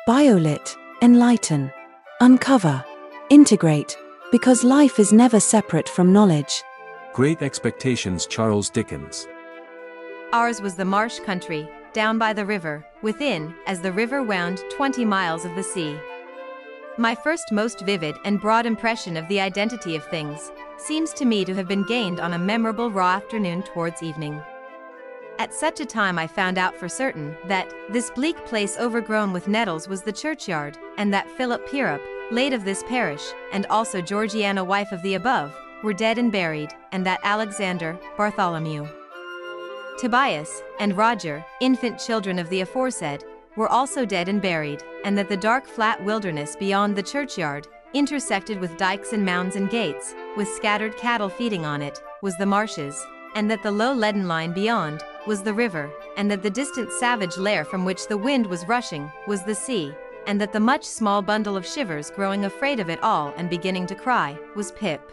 Biolit, enlighten, uncover, integrate, because life is never separate from knowledge. Great Expectations, Charles Dickens. Ours was the marsh country, down by the river, within, as the river wound 20 miles of the sea. My first most vivid and broad impression of the identity of things seems to me to have been gained on a memorable raw afternoon towards evening. At such a time I found out for certain that this bleak place overgrown with nettles was the churchyard, and that Philip Pierup, late of this parish, and also Georgiana wife of the above, were dead and buried, and that Alexander, Bartholomew, Tobias, and Roger, infant children of the aforesaid, were also dead and buried, and that the dark flat wilderness beyond the churchyard, intersected with dikes and mounds and gates, with scattered cattle feeding on it, was the marshes, and that the low leaden line beyond was the river, and that the distant savage lair from which the wind was rushing was the sea, and that the much small bundle of shivers growing afraid of it all and beginning to cry was Pip.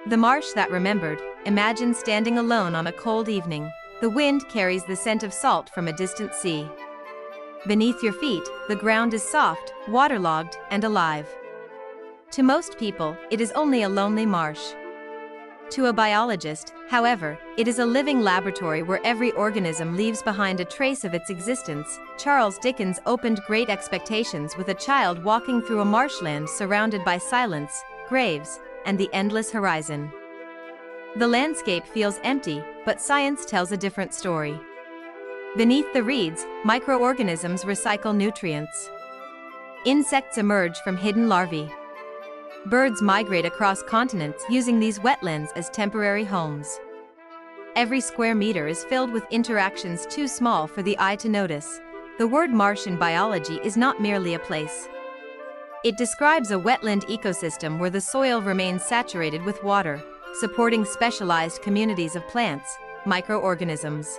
The marsh that remembered, imagine standing alone on a cold evening. The wind carries the scent of salt from a distant sea. Beneath your feet, the ground is soft, waterlogged, and alive. To most people, it is only a lonely marsh. To a biologist, however, it is a living laboratory where every organism leaves behind a trace of its existence. Charles Dickens opened Great Expectations with a child walking through a marshland surrounded by silence, graves, and the endless horizon. The landscape feels empty, but science tells a different story. Beneath the reeds, microorganisms recycle nutrients. Insects emerge from hidden larvae. Birds migrate across continents using these wetlands as temporary homes. Every square meter is filled with interactions too small for the eye to notice. The word marsh in biology is not merely a place. It describes a wetland ecosystem where the soil remains saturated with water, supporting specialized communities of plants, microorganisms,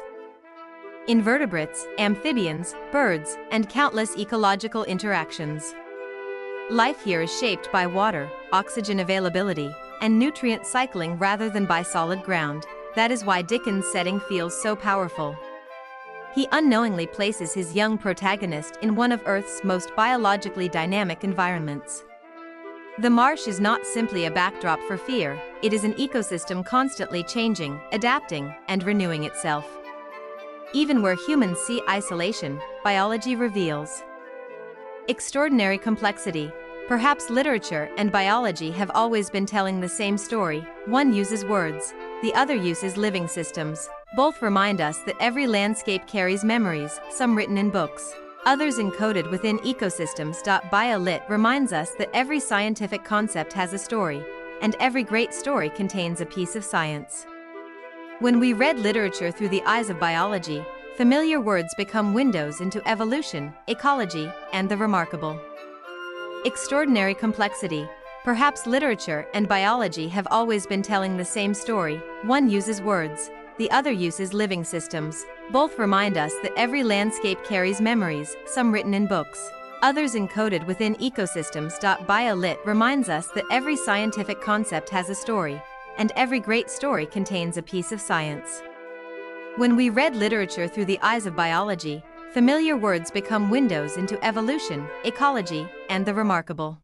invertebrates, amphibians, birds, and countless ecological interactions. Life here is shaped by water, oxygen availability, and nutrient cycling rather than by solid ground. That is why Dickens' setting feels so powerful. He unknowingly places his young protagonist in one of Earth's most biologically dynamic environments. The marsh is not simply a backdrop for fear, it is an ecosystem constantly changing, adapting, and renewing itself. Even where humans see isolation, biology reveals extraordinary complexity. Perhaps literature and biology have always been telling the same story. One uses words, the other uses living systems. Both remind us that every landscape carries memories, some written in books, others encoded within ecosystems. Biolit reminds us that every scientific concept has a story, and every great story contains a piece of science. When we read literature through the eyes of biology, familiar words become windows into evolution, ecology, and the remarkable. Extraordinary complexity. Perhaps literature and biology have always been telling the same story. One uses words, the other uses living systems. Both remind us that every landscape carries memories, some written in books, others encoded within ecosystems. Biolit reminds us that every scientific concept has a story, and every great story contains a piece of science. When we read literature through the eyes of biology, familiar words become windows into evolution, ecology, and the remarkable.